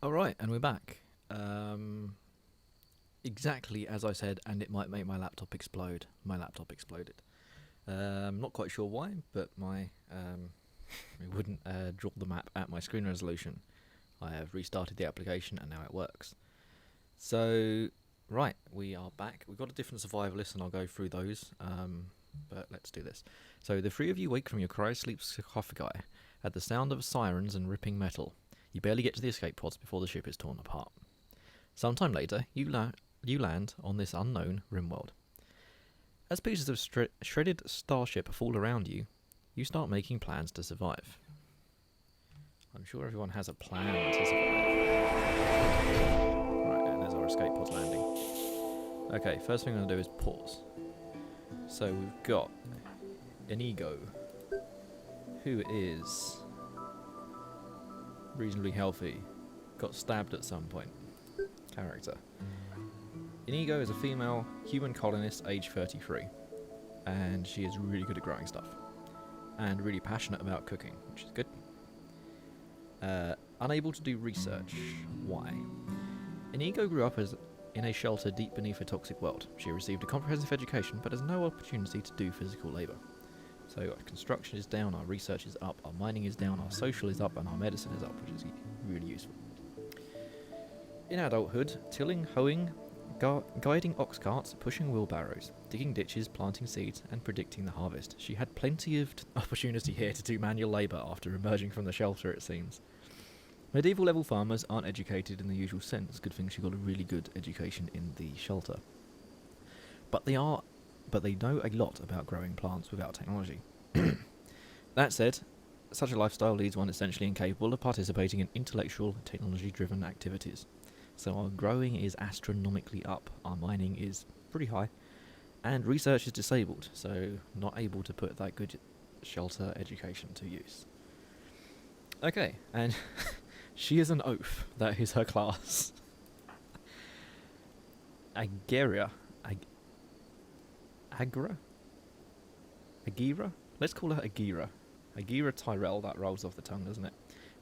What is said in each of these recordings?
Alright, and we're back. Exactly as I said, and it might make my laptop explode. My laptop exploded. Not quite sure why, but my it wouldn't draw the map at my screen resolution. I have restarted the application and now it works. So, right, we are back. We've got a different survivalist and I'll go through those, but let's do this. So, the three of you wake from your cryosleep sarcophagi at the sound of sirens and ripping metal. You barely get to the escape pods before the ship is torn apart. Sometime later, you land on this unknown Rimworld. As pieces of shredded starship fall around you, you start making plans to survive. I'm sure everyone has a plan to survive. Right, and there's our escape pods landing. Okay, first thing I'm going to do is pause. So we've got Inigo, who is reasonably healthy, got stabbed at some point. Character. Inigo is a female human colonist, age 33, and she is really good at growing stuff, and really passionate about cooking, which is good. Unable to do research. Why? Inigo grew up in a shelter deep beneath a toxic world. She received a comprehensive education, but has no opportunity to do physical labour. So our construction is down, our research is up, our mining is down, our social is up, and our medicine is up, which is really useful. In adulthood, tilling, hoeing, guiding ox carts, pushing wheelbarrows, digging ditches, planting seeds, and predicting the harvest. She had plenty of opportunity here to do manual labour after emerging from the shelter, it seems. Medieval level farmers aren't educated in the usual sense. Good thing she got a really good education in the shelter. But they know a lot about growing plants without technology. That said, such a lifestyle leaves one essentially incapable of participating in intellectual, technology-driven activities. So our growing is astronomically up, our mining is pretty high, and research is disabled, so not able to put that good shelter education to use. Okay, and she is an oaf. That is her class. Agira? Agira? Let's call her Agira. Agira Tyrell, that rolls off the tongue, doesn't it?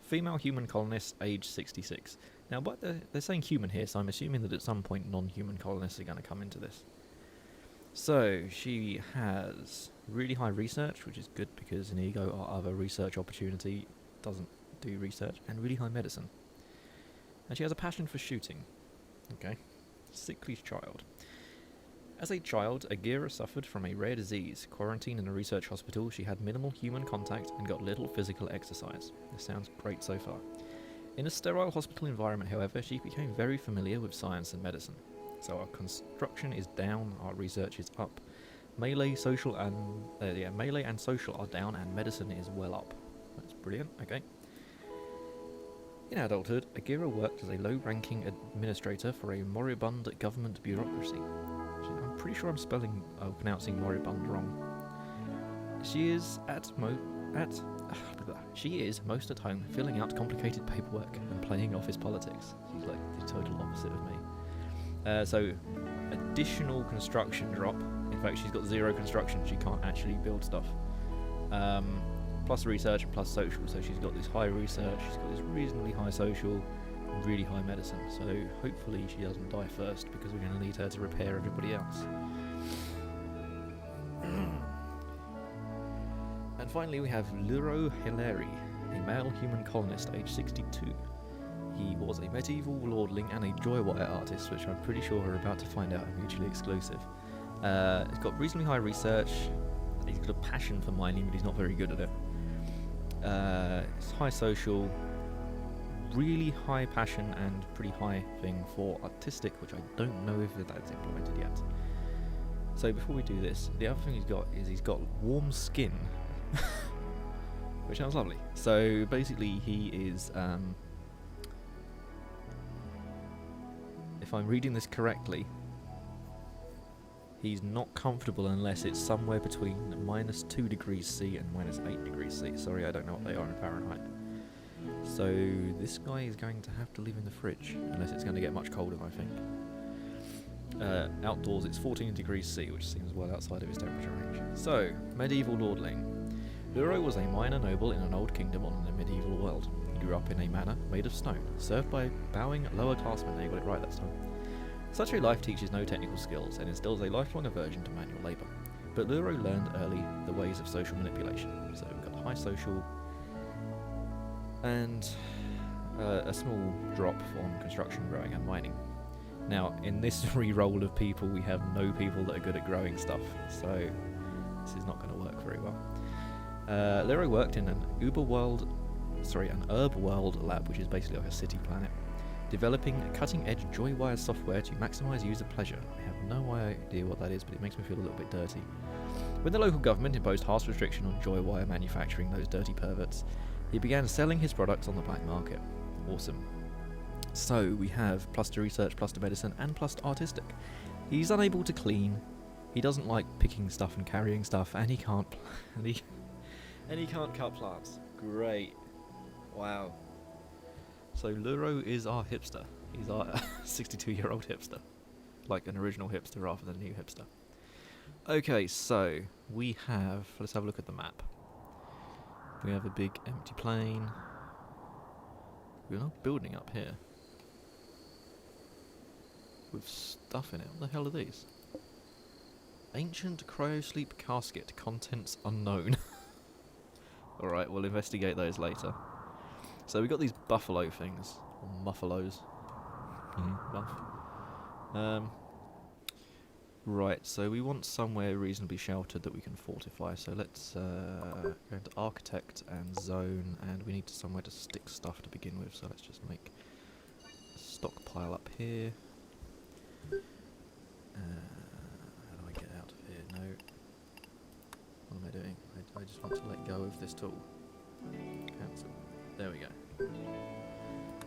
Female human colonist, age 66. Now, but they're saying human here, so I'm assuming that at some point non-human colonists are going to come into this. So, she has really high research, which is good because Inigo, our other research opportunity, doesn't do research, and really high medicine. And she has a passion for shooting. Okay. Sickly child. As a child, Agira suffered from a rare disease. Quarantined in a research hospital, she had minimal human contact and got little physical exercise. This sounds great so far. In a sterile hospital environment, however, she became very familiar with science and medicine. So our construction is down, our research is up. Melee and social are down, and medicine is well up. That's brilliant, okay. In adulthood, Agira worked as a low-ranking administrator for a moribund government bureaucracy. I'm pretty sure I'm pronouncing moribund wrong. She is most at home filling out complicated paperwork and playing office politics. She's like the total opposite of me. So, additional construction drop. In fact, she's got 0 construction. She can't actually build stuff. Plus research and plus social. So she's got this high research, she's got this reasonably high social, and really high medicine. So hopefully she doesn't die first, because we're going to need her to repair everybody else. And finally we have Luro Hileri, a male human colonist, age 62. He was a medieval lordling and a joywire artist, which I'm pretty sure we're about to find out are mutually exclusive. He's got reasonably high research, he's got a passion for mining, but he's not very good at it. It's high social, really high passion, and pretty high thing for artistic, which I don't know if that's implemented yet. So before we do this, the other thing he's got warm skin, which sounds lovely. So basically he is, if I'm reading this correctly, he's not comfortable unless it's somewhere between -2 degrees C and -8 degrees C. Sorry, I don't know what they are in Fahrenheit. So this guy is going to have to live in the fridge, unless it's going to get much colder, I think. Outdoors it's 14 degrees C, which seems well outside of his temperature range. So, medieval lordling. Luro was a minor noble in an old kingdom on the medieval world. He grew up in a manor made of stone, served by bowing lower classmen. They got it right that time. Such a life teaches no technical skills and instills a lifelong aversion to manual labour. But Luro learned early the ways of social manipulation. So we've got high social and a small drop on construction, growing and mining. Now, in this re-roll of people, we have no people that are good at growing stuff, so this is not going to work very well. Luro worked in an herb world lab, which is basically like a city planet, developing cutting-edge joy-wire software to maximise user pleasure. I have no idea what that is, but it makes me feel a little bit dirty. When the local government imposed harsh restriction on joy-wire manufacturing, those dirty perverts, he began selling his products on the black market. Awesome. So we have plus to research, plus to medicine, and plus to artistic. He's unable to clean. He doesn't like picking stuff and carrying stuff, and he can't and he can't cut plants. Great. Wow. So Luro is our hipster. He's our 62-year-old hipster. Like an original hipster rather than a new hipster. Okay, so we have... Let's have a look at the map. We have a big empty plain. We're not building up here. With stuff in it. What the hell are these? Ancient cryosleep casket. Contents unknown. Alright, we'll investigate those later. So we got these buffalo things. Or muffalos. Buff. Right, so we want somewhere reasonably sheltered that we can fortify. So let's go into architect and zone, and we need somewhere to stick stuff to begin with. So let's just make a stockpile up here. How do I get out of here? No. What am I doing? I just want to let go of this tool. Cancel. There we go.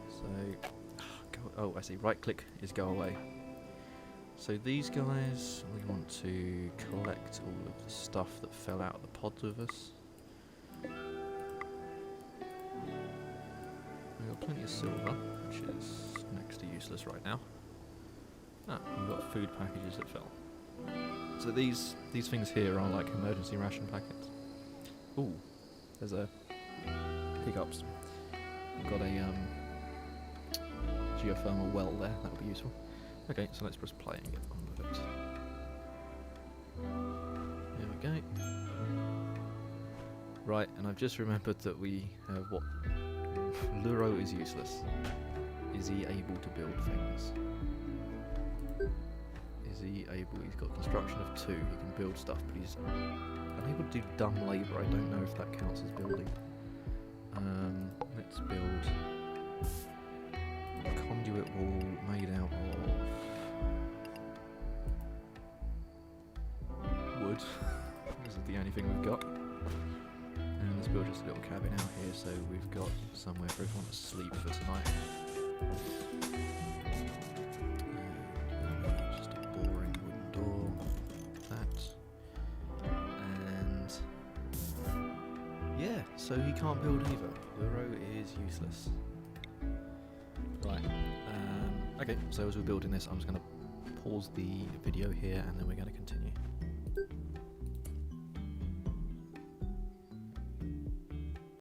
So, oh, I see. Right click is go away. So these guys, we want to collect all of the stuff that fell out of the pods with us. We've got plenty of silver, which is next to useless right now. Ah, we've got food packages that fell. So these things here are like emergency ration packets. Ooh, there's a hiccups. We've got a geothermal well there, that would be useful. Okay, so let's press play and get on with it. There we go. Right, and I've just remembered that we have what... Luro is useless. Is he able to build things? Is he able... He's got construction of 2, he can build stuff, but he's unable to do dumb labour. I don't know if that counts as building. Let's build a conduit wall made out of wood. This is the only thing we've got. And let's build just a little cabin out here so we've got somewhere for everyone to sleep for tonight. Just a boring wooden door. That. And yeah, so he can't build either. Luro is useless. Right. Okay, so as we're building this, I'm just going to pause the video here and then we're going to continue.